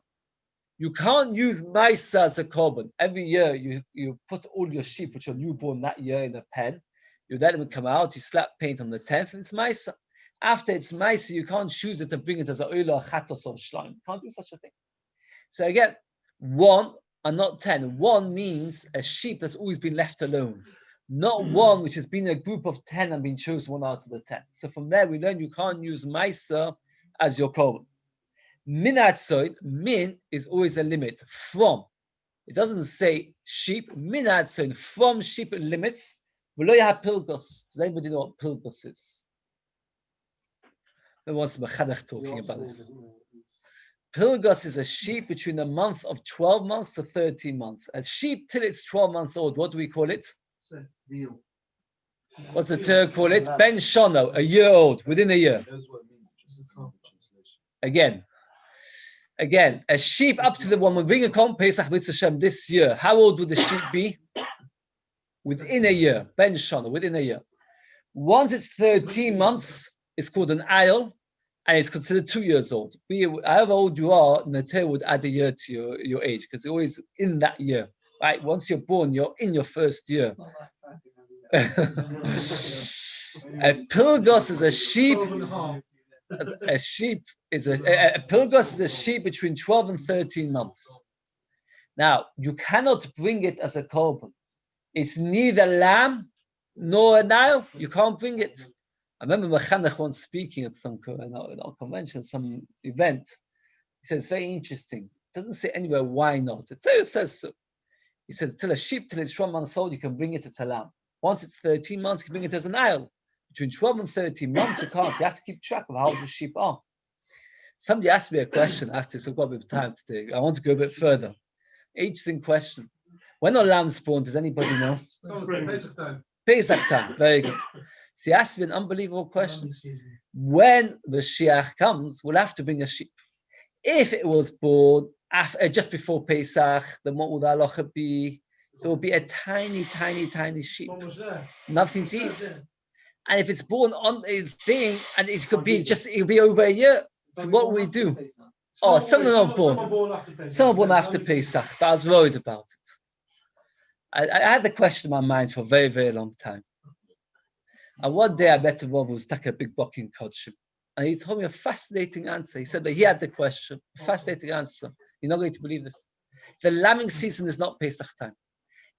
You can't use maisa as a korban. Every year you put all your sheep which are newborn that year in a pen. You let them come out, you slap paint on the 10th, and it's maisa. After it's maisa, you can't choose it to bring it as a oila, chatos, or shleim. You can't do such a thing. So again, 1 and not 10. 1 means a sheep that's always been left alone. Not 1 which has been a group of 10 and been chosen 1 out of the 10. So from there we learn you can't use maisa as your korban. Min atzoid, min is always a limit. From. It doesn't say sheep. Min atzoid, from sheep limits. V'lo yaha pilgos. Does anybody know what pilgos is? There was Mechadach talking about this. Pilgos is a sheep between the month of 12 months to 13 months. A sheep till it's 12 months old, what do we call it? What's the Torah call it? Ben Shono, a year old, within a year. Again, a sheep up to the one we bring a Korban Pesach B'Tz Hashem this year. How old would the sheep be? Within a year. Ben Shana, within a year. Once it's 13 months, it's called an ayil, and it's considered 2 years old. However old you are, the Torah would add a year to your age, because it's always in that year. Right? Once you're born, you're in your first year. A pilgos is a sheep. A pilgos is a sheep between 12 and 13 months. Now, you cannot bring it as a korban. It's neither lamb nor a nail. You can't bring it. I remember Mechanech once speaking at some convention, some event. He says, very interesting. It doesn't say anywhere why not. It says so. He says, till it's 12 months old, you can bring it as a lamb. Once it's 13 months, you can bring it as an nail. Between 12 and 13 months, you can't. You have to keep track of how old the sheep are. Somebody asked me a question after, so I've got a bit of time today. I want to go a bit further. Interesting question. When are lambs born? Does anybody know? Pesach time. Very good. So he asked me an unbelievable question. When the Shiach comes, we'll have to bring a sheep. If it was born just before Pesach, then what will the halacha be? It will be a tiny, tiny, tiny sheep. Nothing to eat. And if it's born on a thing, and it could be it'll be over a year. So what will we do? Oh, some of them are born. Some are born after Pesach, but I was worried about it. I had the question in my mind for a very, very long time. And one day I met a Rav who was stuck a big buck in Kodshim. And he told me a fascinating answer. He said that he had the question, a fascinating answer. You're not going to believe this. The lambing season is not Pesach time.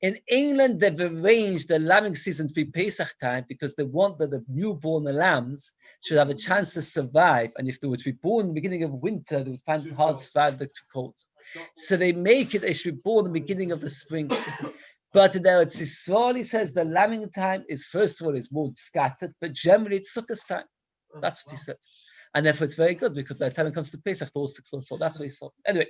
In England, they've arranged the lambing season to be Pesach time because they want that the newborn lambs should have a chance to survive. And if they were to be born in the beginning of winter, they would find it hard to survive the cold. So they make it, they should be born in the beginning of the spring. But in the Eretz Yisrael, he says the lambing time is, first of all, it's more scattered, but generally it's Sukkot time. That's what he said. And therefore it's very good because by the time it comes to Pesach, they're all 6 months old. That's what he saw. Anyway,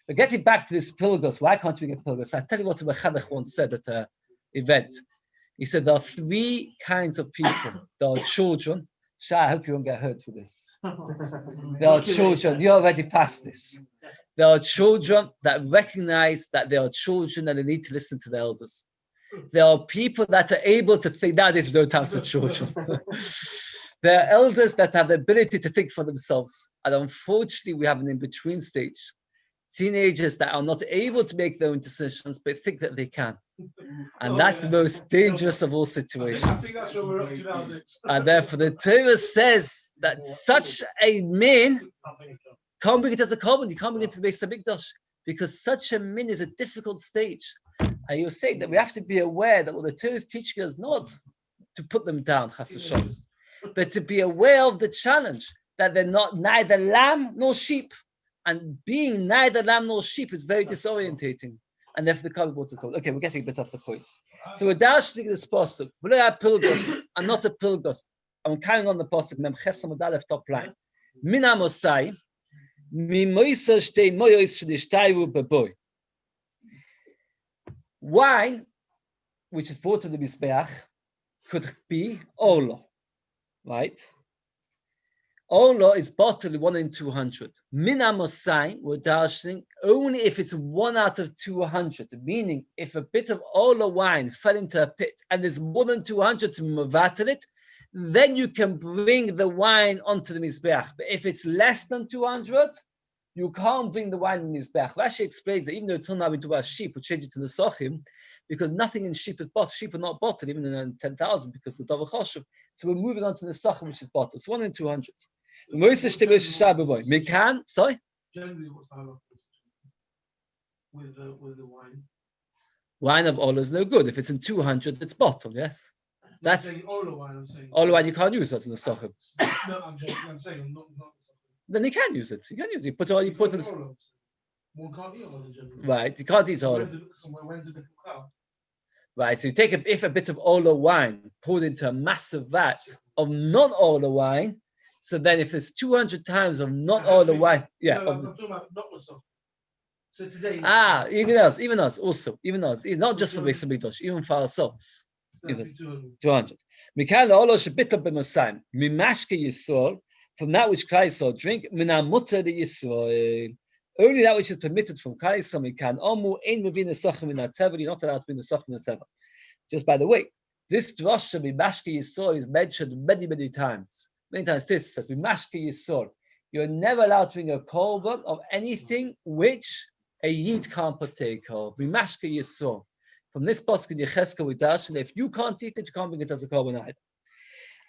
but getting back to this pilgos, why can't we get pilgos? I tell you what Mechanech once said at an event. He said there are 3 kinds of people. There are children. Shah, I hope you won't get hurt for this. There are children. You're already past this. There are children that recognize that they are children and they need to listen to the elders. There are people that are able to think, nowadays we don't have such children. There are elders that have the ability to think for themselves. And unfortunately, we have an in-between stage. Teenagers that are not able to make their own decisions, but think that they can. And that's the most dangerous of all situations. I think that's what we're up to now. And therefore, the Torah says that such a min can't bring it as a korban. You can't bring it to the Beis Hamikdash because such a min is a difficult stage. And you're saying that we have to be aware that what the Torah is teaching us not to put them down, chas v'shalom, but to be aware of the challenge that they're not neither lamb nor sheep. And being neither lamb nor sheep is very disorientating. and therefore the carbon water is cold. Okay, we're getting a bit off the point. So we're dashing this pasuk. We're not a pilgos. I'm not a pilgos. I'm carrying on the pasuk. Mem chesam udalef top line. Mina mosai mi moisa shtei moyos shlishtayru beboy. Wine, which is brought to the Mizbeach, could be Olo, right? Olo is bottled 1 in 200. Mina Mosai, we're dashing only if it's 1 out of 200, meaning if a bit of Olo wine fell into a pit and there's more than 200 to mevatel it, then you can bring the wine onto the Mizbeach. But if it's less than 200, you can't bring the wine in the Mizbeach. Rashi explains that even though until now we do about sheep, we change it to the Sochim, because nothing in sheep is bottled. Sheep are not bottled, even in 10,000, because the Dovah Choshev. So we're moving on to the Sochim, which is bottled. It's 1 in 200. Mekan, sorry? Generally, what's the halakha with the wine? Wine of Ola is no good. If it's in 200, it's bottled, yes? That's saying Ola wine, I'm saying. Ola wine, you can't use that in the Sochim. No, I'm saying I'm not. Then you can use it. You can use it. You put it. One can't eat Ola generally. Right, you can't eat Ola. When's a different cloud? Right, so you take if a bit of Ola wine poured into a massive vat of non-Ola wine, so then if there's 200 times of non-Ola wine, yeah. No, I'm talking about not myself. So today. Even us, also, not just for Beis Hamikdash, even for ourselves. 200. Mikal Ola shebitla b'Mosayim mimashke Yisroel, from that which Klal Yisrael drink, mina mutar Yisroel. Only that which is permitted from Klal Yisrael we can. Omu ein mevin nesachim in hatever. You're not allowed to be nesachim in hatever. Just by the way, this drasha mimashke Yisroel is mentioned many times. Many times this says mimashke Yisroel. You're never allowed to bring a korban of anything which a yid can't partake of. Mimashke Yisroel. From this pasuk in Yechezkel we dash, and if you can't eat it, you can't bring it as a korban either.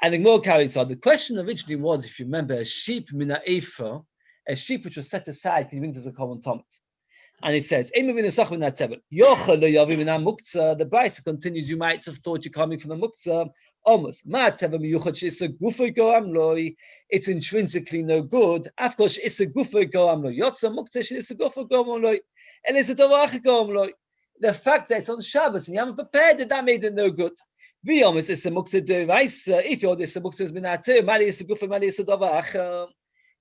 And the Gemara carries on. The question originally was, if you remember, a sheep mina efer, a sheep which was set aside, can you bring it as a korban tomit? And it says, the Beis continues, you might have thought you're coming from the muktzah. Almost. It's intrinsically no good. Of course, it's a gufa goam loy. The fact that it's on Shabbos and you haven't prepared it, that made it no good. If you're this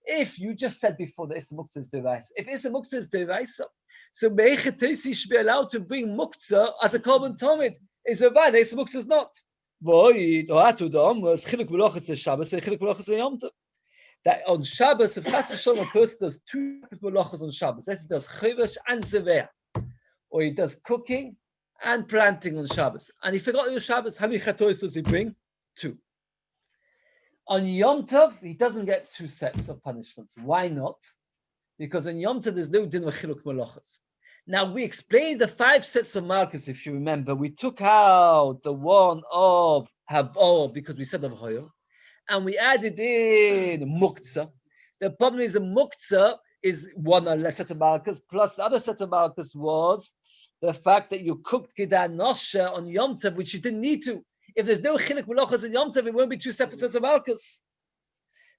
if you just said before that Issa Muktzah is Devaisa, if Issa Muktzah is Devaisa, so Meichetesi should be allowed to bring Muktzah as a korban tomid. It's a bad, Issa Muktzah is not. That on Shabbos, if Chas V'Shalom a person does 2 melachos on Shabbos, he does Chivash and Zeveh, or he does cooking and planting on Shabbos, and he forgot your Shabbos, how many chatois does he bring? 2. On Yom Tov, he doesn't get 2 sets of punishments. Why not? Because on Yom Tov, there's no din of chiluk malachas. Now, we explained the 5 sets of markers, if you remember. We took out the one of Havor, because we said of Hoyo, and we added in Muktzah. The problem is the Muktzah is one set of markers, plus the other set of markers was the fact that you cooked Gedan Nosha on Yom Tov, which you didn't need to. If there's no chilik melachos in Yom Tov, it won't be 2 separate sets of malchus.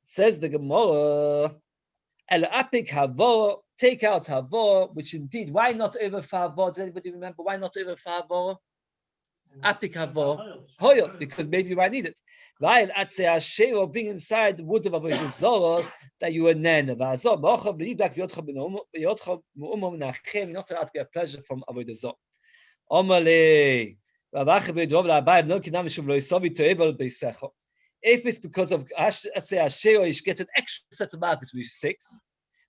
Says the Gemara, El apik havor, take out havor, which indeed, why not over favor? Does anybody remember why not over favor? Apik havor, hoyo, because maybe you might need it. While at say asher, or being inside the wood of avodah zorah that you were nen. V'azor b'ochav v'yidak v'yotchav you're not allowed to get pleasure from avodah zorah. Omale. If it's because of Asher, you should get an extra set of markers, which is 6.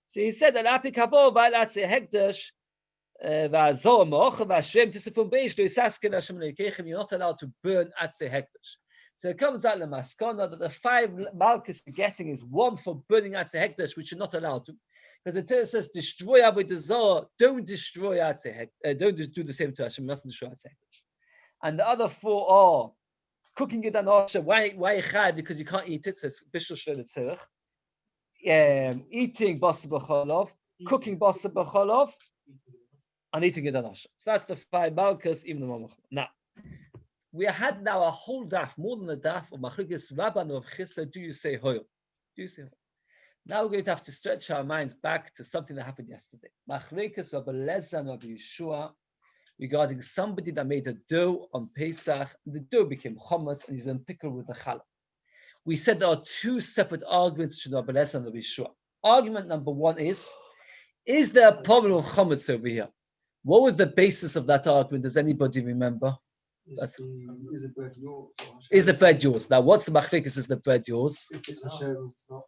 So he said that you're not allowed to burn Atse Hekdesh. So it comes out in the Maskana that the 5 markers you're getting is 1 for burning Atse Hekdesh, which you're not allowed to. Because the Torah says, destroy Avodah Zarah, don't destroy Atse Hekdesh, don't do the same to Hashem, you mustn't destroy Atse Hekdesh. And the other 4 are cooking it and Osha. Why chai? Because you can't eat it. Says Bishul Shlomo Tzerich. Eating basa b'cholov, cooking basa b'cholov, and eating it and Osha. So that's the 5 malchus, even the one. Now we had now a whole daf, more than a daf of Machlokes Rabban of Chisla. Do you say hoyo? Do you say hoyo? Now we're going to have to stretch our minds back to something that happened yesterday. Machlokes Rabbi Lezer and Rabbi Yeshua. regarding somebody that made a dough on Pesach, and the dough became chometz, and he's then pickled with the challah. We said there are two separate arguments to Rabbi Eliezer and Rabbi Yisroel. Argument number one is there a problem of chometz over here? What was the basis of that argument? Does anybody remember? Is the bread yours? Is the bread yours? Now, what's the machlekes? Is the bread yours? If it's Hashem, it's not.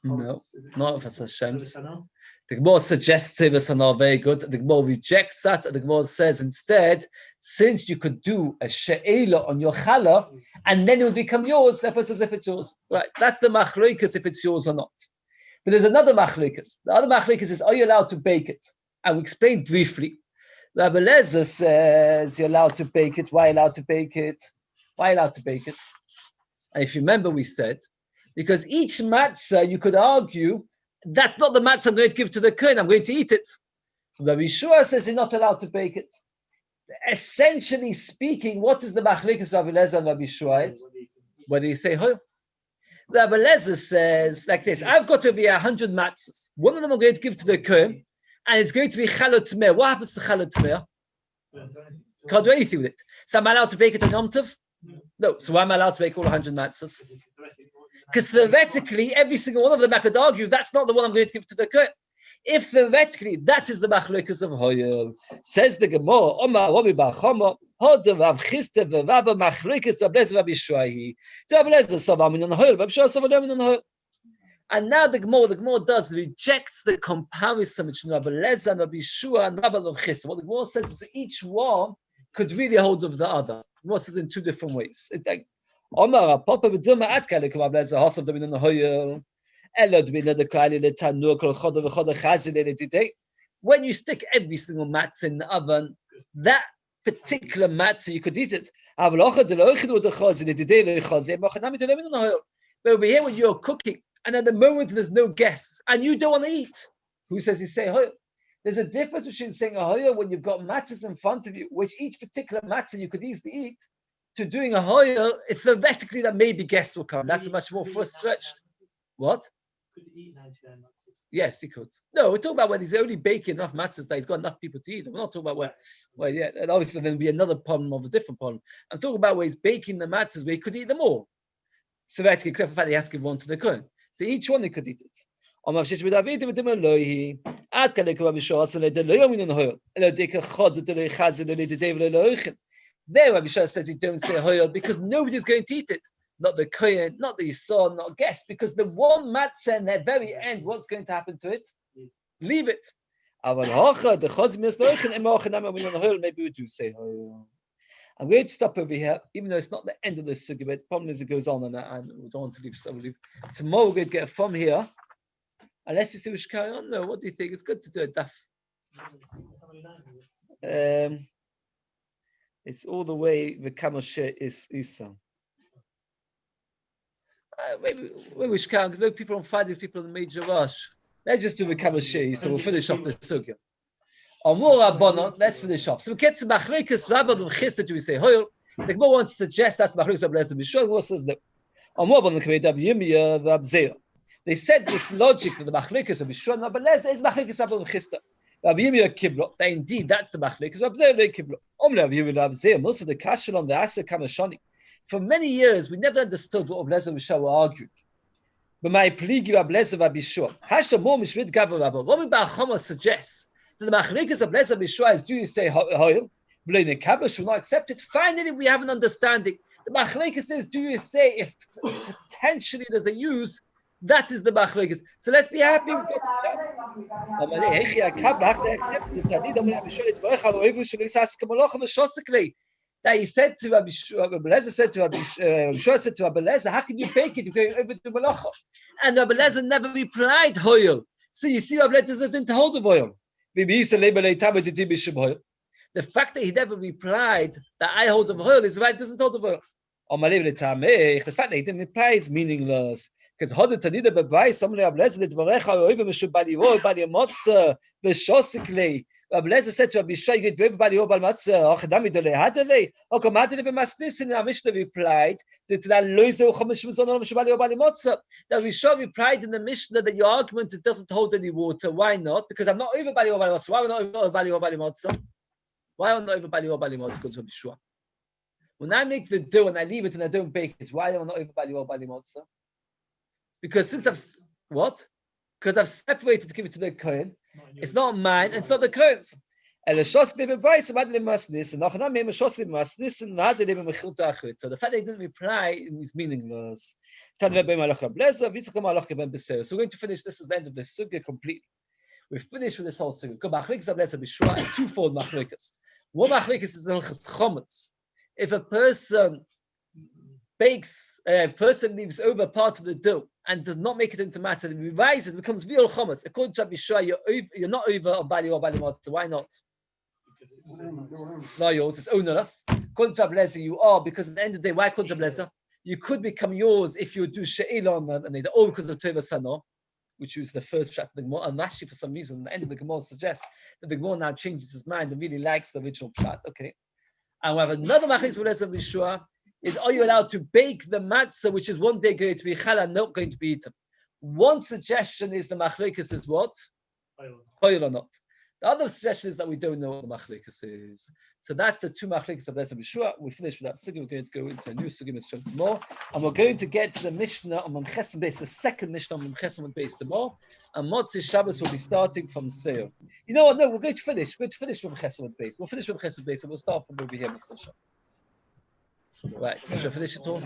No, not if it's Hashem's. The Gemara suggests Tivus Hana, very good. The Gemara rejects that. The Gemara says instead, since you could do a she'ela on your challah, and then it would become yours, therefore it's as if it's yours. Right, that's the machlekes if it's yours or not. But there's another machlekes. The other machlekes is, are you allowed to bake it? And we explained briefly. Rabbi Eliezer says you're allowed to bake it. Why allowed to bake it? Why allowed to bake it? And if you remember, we said, because each matzah, you could argue, that's not the matzah I'm going to give to the kohen, I'm going to eat it. Rabbi Yisroel says you're not allowed to bake it. Essentially speaking, what is the machlekes Rabbi Eliezer and Rabbi Yisroel? Whether you say, oh, Rabbi Eliezer says like this, I've got over here 100 matzahs. One of them I'm going to give to the kohen, and it's going to be chalot tmeah. What happens to chalot tmeah? Can't do anything with it. So I'm allowed to bake it on Yom Tov? No. So why am I allowed to bake all 100 matzahs? Because theoretically, every single one of them I could argue that's not the one I'm going to give to the kohen. If theoretically that is the machlekes of Hoyel, says the Gemara, Omar Rabbi Bar Chama, Hodav Rav Chisda v'Rabba machlekes Rabbi Eliezer Rabbi Yisroel. So Rabbi Eliezer savar min on Hoyel, Rabbi Yisroel savar min on Hoyel. And now the Gemara rejects the comparison between Rabbi Eliezer and Rabbi Yisroel and Rabbi Chisda. What the Gemara says is each one could really hold of the other. The Gemara says in two different ways. It's like Omar Papa v'Duma Atkale Rabbi Eliezer hasav min on Hoyel. When you stick every single matzah in the oven, that particular matzah, you could eat it. But over here, when you're cooking, and at the moment there's no guests, and you don't want to eat, who says you say hoyo? There's a difference between saying a hoyo when you've got matzahs in front of you, which each particular matzah you could easily eat, to doing a hoyo, theoretically that maybe guests will come. That's a much more stretched. What? Could he eat 99 matzahs? Yes, he could. No, we're talking about when he's only baking enough matzahs that he's got enough people to eat. We're not talking about where, yeah, and obviously there'll be another problem of a different problem. I'm talking about where he's baking the matzahs where he could eat them all. Theoretically, except for the fact that he has to give one to the kohen. So each one he could eat it. There, Rabbi Yisroel says he don't say hoyel because nobody's going to eat it. Not the kohen, not the yisod, not guests, because the one matzah in the very end, what's going to happen to it? Leave it. Maybe we do say hoyel. I'm going to stop over here, even though it's not the end of this sugya, but the problem is it goes on, and we don't want to leave. So we'll leave. Tomorrow we're going to get from here, unless you say we should carry on. No, what do you think? It's good to do a daf. It's all the way the Kamoshe is Isa. Maybe we should count because people on Fridays, people in the major rush. Let's just do the Kamoshe, so we'll finish off the sugya. Let's finish off. So we get to machlekes Rabbi and Chisda. Do we say hoyel? The Gemara wants to suggest that's machlekes Rabbi Eliezer Bishul. The Gemara says no. They said this logic that the machlekes Rabbi Yisroel and Rabbi Eliezer is machlekes Rabbi and Chisda. Rabbi Yirmiyah kiblo. That indeed that's the machlekes Rabbi Eliezer kiblo. Rabbi Yirmiyah Rabbi Eliezer. Most of the kashel on the Asa Kamashani. For many years, we never understood what Rabbi Eliezer and Yisroel were arguing. But my pligi Rabbi Eliezer Rabbi Yisroel. Hashem more mishmid gaver Rabbi. Rabbi Bar Chama suggests that the machlekes of Rabbi Eliezer Rabbi Yisroel is, do you say hoyel? V'lo nekabel should not accept it. Finally, we have an understanding. The machlekes is, do you say if potentially there's a use? That is the machlekes. So let's be happy. That he said to Rabbi Eliezer said to Rabbi Yisroel said to Rabbi Eliezer, how can you bake it if you're over to malacha? And Rabbi Eliezer never replied hoyel. So you see, Rabbi Eliezer didn't hold of hoyel. The fact that he never replied that I hold of hoyel is right. Doesn't hold of hoyel. The fact that he didn't reply is meaningless. Because Hoda Tanida Beis, somebody Rabbi Eliezer Lidvarecha Oiva Meshubali Ro Bali Motza Veshosikle. Rabbi Eliezer said to Rabbi Yisroel, "You get everybody over Matzah. Achadami dole hadale. Okamadale b'masnis." And Mishnah replied that that loizo chomesh mizon mishubali obali Matzah. That Rabbi Yisroel replied in the Mishnah that your argument it doesn't hold any water. Why not? Because I'm not over Bali obali Matzah. Why am I not over Bali obali Matzah? Why am I not over Bali or Bali Matzah? According to Rabbi Shua. When I make the dough and I leave it and I don't bake it, why am I not over Bali or Bali Matzah? Because since Because I've separated to give it to the Kohen. It's not mine, and it's not the Kohen's. So the fact that they didn't reply is meaningless. So we're going to finish. This is the end of the sugya completely. We're finished with this whole sugya. Twofold machlokas. One machlokas is chometz. If a person leaves over part of the dough and does not make it into matter, it rises, it becomes real chometz. According to Rabbi Shua, you're not over on Bali or Bali Matzah. Why not? It's not yours, it's onerous. According to Rabbi Lezer, you are, because at the end of the day, why according to Rabbi Lezer? You could become yours if you do she'ila and they or because of Tova Sano, which was the first pshat of the Gemara. And actually, for some reason, the end of the Gemara suggests that the Gemara now changes his mind and really likes the original pshat. Okay. And we have another machlekes of Lezer Bishua, is are you allowed to bake the matzah, which is one day going to be challah, not going to be eaten? One suggestion is the machlekes is what? Oil or not. The other suggestion is that we don't know what the machlekes is. So that's the two machlekes of Lezer Bishua. We finished with that sugya. We're going to go into a new sugya tomorrow, and we're going to get to the Mishnah on Memches Beis, the second Mishnah on Memches Beis tomorrow. And Motzei Shabbos will be starting from Seir. You know what? No, we're going to finish. We're going to finish with Memches Beis. We'll finish with Memches Beis, and we'll start from over here. Right. So shall I finish it all?